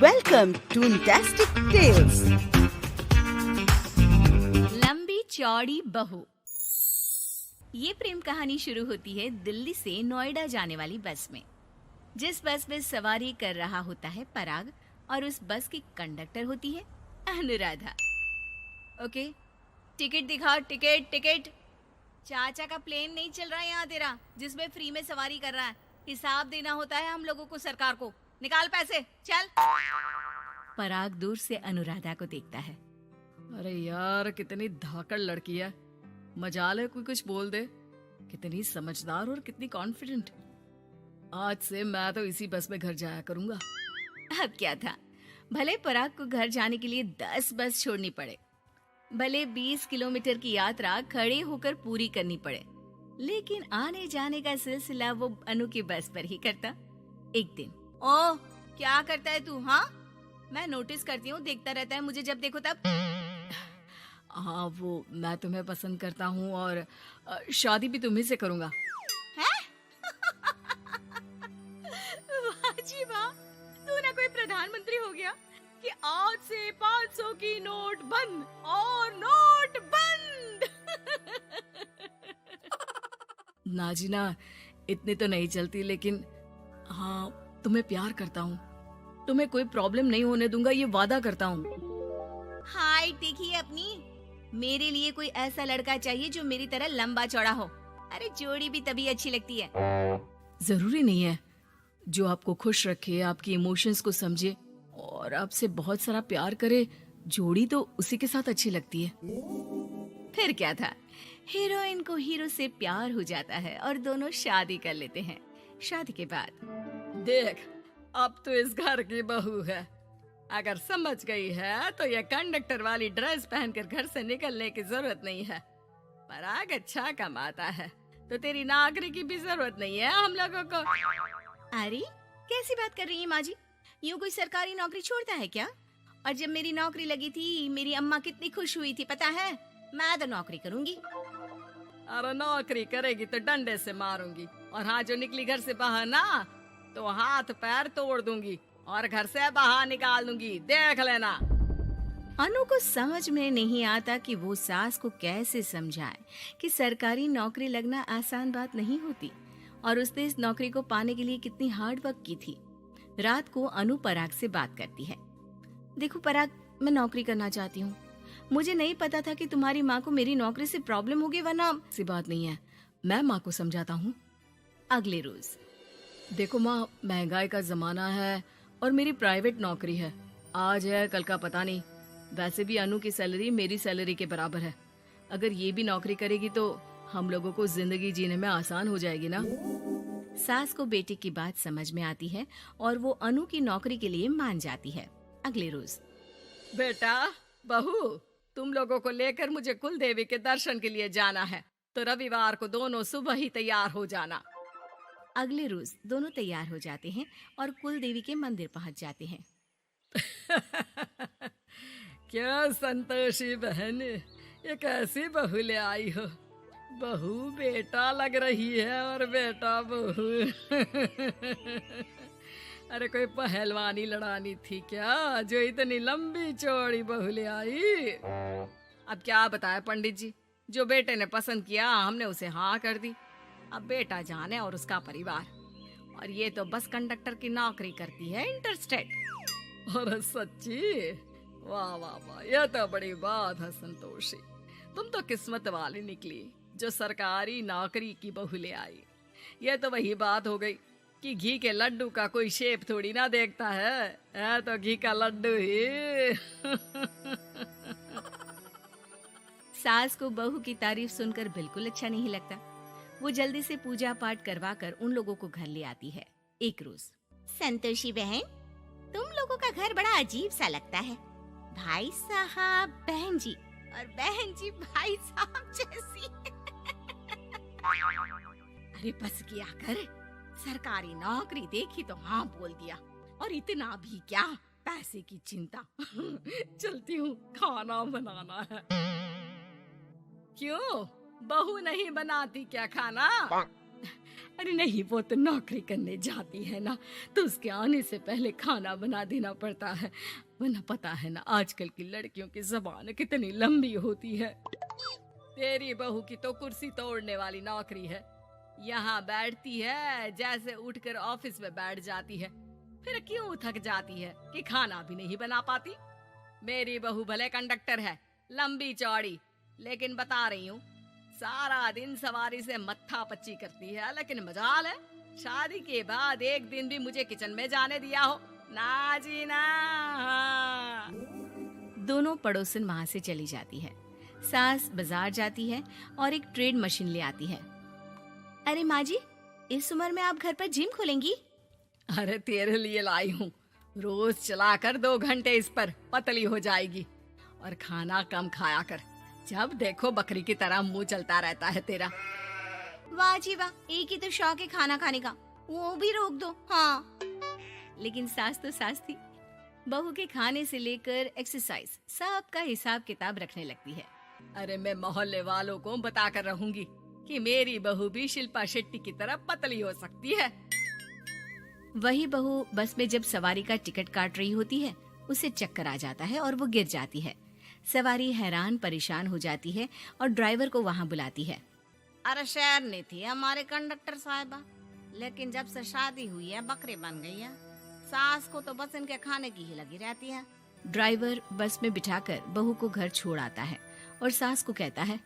Welcome to Fantastic Tales. लंबी चौड़ी बहू। ये प्रेम कहानी शुरू होती है दिल्ली से नोएडा जाने वाली बस में। जिस बस में सवारी कर रहा होता है पराग और उस बस की कंडक्टर होती है अनुराधा। ओके, टिकट दिखाओ, टिकट टिकट। चाचा का प्लेन नहीं चल रहा है यहाँ तेरा, जिसमें फ्री में सवारी कर रहा है। हिसाब देना होता है हम लोगों को सरकार को। निकाल पैसे, चल। पराग दूर से अनुराधा को देखता है। अरे यार, कितनी धाकड़ लड़की है। मजाल है कोई कुछ बोल दे। कितनी समझदार और कितनी कॉन्फिडेंट। आज से मैं तो इसी बस में घर जाया करूंगा। अब क्या था, भले पराग को घर जाने के लिए 10 बस छोड़नी पड़े, भले 20 किलोमीटर की यात्रा खड़े होकर पूरी करनी पड़े, लेकिन आने जाने का सिलसिला वो अनु की बस पर ही करता। एक दिन, ओह क्या करता है तू? हाँ, मैं नोटिस करती हूँ, देखता रहता है मुझे जब देखो तब। हाँ, वो मैं तुम्हें पसंद करता हूँ और शादी भी तुम्ही से करूंगा। हैं? वाह जी वाह, तू ना कोई प्रधानमंत्री हो गया कि आज से 500 की नोट बंद और नोट बंद। नाजिना, इतनी तो नहीं चलती, लेकिन हाँ, तुम्हें प्यार करता हूँ। तुम्हें कोई प्रॉब्लम नहीं होने दूंगा, ये वादा करता हूँ। हाइट देखिए अपनी। मेरे लिए कोई ऐसा लड़का चाहिए जो मेरी तरह लंबा चौड़ा हो। अरे जोड़ी भी तभी अच्छी लगती है। जरूरी नहीं है, जो आपको खुश रखे, आपकी इमोशंस को समझे और आपसे बहुत सारा प्यार करे, जोड़ी तो उसी के साथ अच्छी लगती है। फिर क्या था, हीरोइन को हीरो से प्यार हो जाता है और दोनों शादी कर लेते हैं। शादी के बाद देख, अब तो इस घर की बहू है। अगर समझ गई है तो ये कंडक्टर वाली ड्रेस पहनकर घर से निकलने की जरूरत नहीं है। पराग अच्छा कमाता है तो तेरी नौकरी की भी जरूरत नहीं है हम लोगों को। अरे कैसी बात कर रही है माँ जी? यूँ कोई सरकारी नौकरी छोड़ता है क्या? और जब मेरी नौकरी लगी थी, मेरी अम्मा कितनी खुश हुई थी पता है? मैं तो नौकरी करूंगी। अरे नौकरी करेगी तो डंडे से मारूंगी, और हाँ, जो निकली घर से बाहर ना तो हाथ पैर तोड़ दूंगी और घर से बाहर निकाल दूंगी, देख लेना। अनु को समझ में नहीं आता कि वो सास को कैसे समझाए कि सरकारी नौकरी लगना आसान बात नहीं होती, और उसने इस नौकरी को पाने के लिए कितनी हार्ड वर्क की थी। रात को अनु पराग से बात करती है। देखो पराग, मैं नौकरी करना चाहती हूँ। मुझे नहीं पता था कि तुम्हारी माँ को मेरी नौकरी से प्रॉब्लम होगी, वरना ऐसी बात नहीं है, मैं माँ को समझाता हूँ। अगले रोज, देखो माँ, महंगाई का जमाना है और मेरी प्राइवेट नौकरी है। आज है कल का पता नहीं। वैसे भी अनु की सैलरी मेरी सैलरी के बराबर है। अगर ये भी नौकरी करेगी तो हम लोगों को जिंदगी जीने में आसान हो जाएगी ना। सास को बेटे की बात समझ में आती है और वो अनु की नौकरी के लिए मान जाती है। अगले रोज, बेटा, बहू, तुम लोगों को लेकर मुझे कुल देवी के दर्शन के लिए जाना है, तो रविवार को दोनों सुबह ही तैयार हो जाना। अगले रोज दोनों तैयार हो जाते हैं और कुल देवी के मंदिर पहुंच जाते हैं। क्या संतोषी बहन, ये कैसी बहू ले आई हो? बहू बेटा लग रही है और बेटा बहू। अरे कोई पहलवानी लड़ानी थी क्या, जो इतनी लंबी चौड़ी बहू ले आई? अब क्या बताए पंडित जी, जो बेटे ने पसंद किया हमने उसे हाँ कर दी। अब बेटा जाने और उसका परिवार। और ये तो बस कंडक्टर की नौकरी करती है, इंटरस्टेट। और सच्ची, वाह वाह वाह, यह तो बड़ी बात है संतोषी। तुम तो किस्मत वाली निकली जो सरकारी नौकरी की बहू ले आई। यह तो वही बात हो गई कि घी के लड्डू का कोई शेप थोड़ी ना देखता है तो घी का लड्डू ही। सास को बहू की तारीफ सुनकर बिल्कुल अच्छा नहीं लगता। वो जल्दी से पूजा पाठ करवा कर उन लोगों को घर ले आती है। एक रोज, संतोषी बहन, तुम लोगों का घर बड़ा अजीब सा लगता है। भाई साहब बहन जी और बहन जी भाई साहब जैसी। अरे बस किया कर, सरकारी नौकरी देखी तो हाँ बोल दिया, और इतना भी क्या, पैसे की चिंता। चलती हूँ, खाना बनाना है। क्यों, बहू नहीं बनाती क्या खाना? अरे नहीं, वो तो नौकरी करने जाती है ना, तो उसके आने से पहले खाना बना देना पड़ता है, वरना पता है ना आजकल की लड़कियों की ज़बान कितनी लंबी होती है। तेरी बहू की तो कुर्सी तोड़ने वाली नौकरी है, यहाँ बैठती है जैसे उठकर ऑफिस में बैठ जाती है, फिर क्यों थक जाती है कि खाना भी नहीं बना पाती। मेरी बहू भले कंडक्टर है, लंबी चौड़ी, लेकिन बता रही हूँ सारा दिन सवारी से मत्था पच्ची करती है, लेकिन मजाल है शादी के बाद एक दिन भी मुझे किचन में जाने दिया हो ना जी ना। दोनों पड़ोसन वहां से चली जाती है। सास बाजार जाती है और एक ट्रेड मशीन ले आती है। अरे माँ जी, इस उम्र में आप घर पर जिम खोलेंगी? अरे तेरे लिए लाई हूँ, रोज चलाकर 2 घंटे इस पर, पतली हो जाएगी। और खाना कम खाया कर, जब देखो बकरी की तरह मुंह चलता रहता है तेरा। वाह जी वाह, एक ही तो शौक है खाना खाने का, वो भी रोक दो। हाँ, लेकिन सास तो सास थी, बहू के खाने से लेकर एक्सरसाइज सबका हिसाब किताब रखने लगती है। अरे मैं मोहल्ले वालों को बताकर रहूंगी कि मेरी बहू भी शिल्पा शेट्टी की तरह पतली हो सकती है। वही बहू बस में जब सवारी का टिकट काट रही होती है, उसे चक्कर आ जाता है और वो गिर जाती है। सवारी हैरान परेशान हो जाती है और ड्राइवर को वहाँ बुलाती है। अरे शहर नहीं थी हमारे कंडक्टर साहिबा, लेकिन जब से शादी हुई है बकरी बन गई है। सास को तो बस इनके खाने की ही लगी रहती है। ड्राइवर बस में बिठाकर बहू को घर छोड़ आता है और सास को कहता है,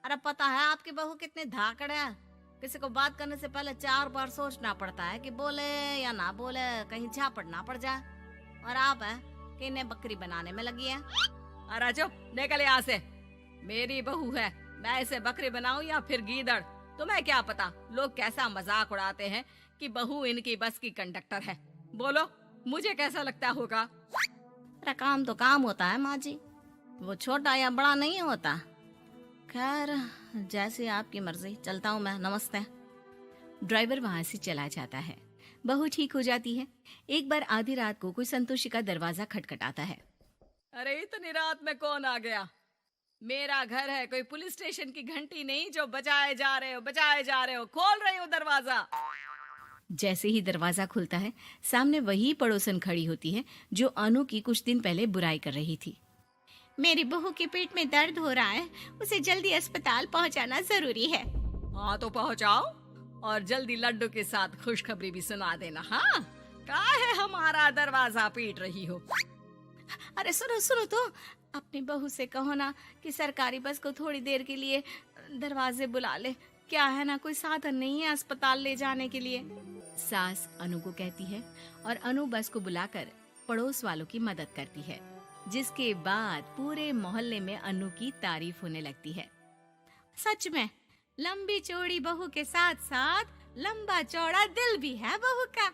अरे पता है आपकी बहू कितनी धाकड़ है, किसी को बात करने से पहले 4 बार सोचना पड़ता है कि बोले या ना बोले, कहीं झापड़ ना पड़ जाए। और आप है कि इन्हें बकरी बनाने में लगी है। अरे चुप, निकल यहाँ से। मेरी बहू है, मैं इसे बकरी बनाऊं या फिर गीदड़, तुम्हें क्या पता लोग कैसा मजाक उड़ाते हैं कि बहू इनकी बस की कंडक्टर है। बोलो मुझे कैसा लगता होगा? अरे काम तो काम होता है माँ जी, वो छोटा या बड़ा नहीं होता। खैर जैसी आपकी मर्जी, चलता हूँ मैं, नमस्ते। ड्राइवर वहां से चला जाता है। बहू ठीक हो जाती है। एक बार आधी रात को कोई संतोषी का दरवाजा खटखटाता है। अरे इतनी रात में कौन आ गया? मेरा घर है, कोई पुलिस स्टेशन की घंटी नहीं जो बजाए जा रहे हो। खोल रही हो दरवाजा। जैसे ही दरवाजा खुलता है, सामने वही पड़ोसन खड़ी होती है जो अनु की कुछ दिन पहले बुराई कर रही थी। मेरी बहू के पेट में दर्द हो रहा है, उसे जल्दी अस्पताल पहुंचाना जरूरी है। हाँ तो पहुंचाओ, और जल्दी लड्डू के साथ खुशखबरी भी सुना देना। हाँ, काहे हमारा दरवाजा पीट रही हो? अरे सुनो तो, अपनी बहू से कहो ना कि सरकारी बस को थोड़ी देर के लिए दरवाजे बुला ले। क्या है ना, कोई साधन नहीं है अस्पताल ले जाने के लिए। सास अनु को कहती है और अनु बस को बुलाकर पड़ोस वालों की मदद करती है, जिसके बाद पूरे मोहल्ले में अनु की तारीफ होने लगती है। सच में लंबी चौड़ी बहू के साथ साथ लंबा चौड़ा दिल भी है बहू का।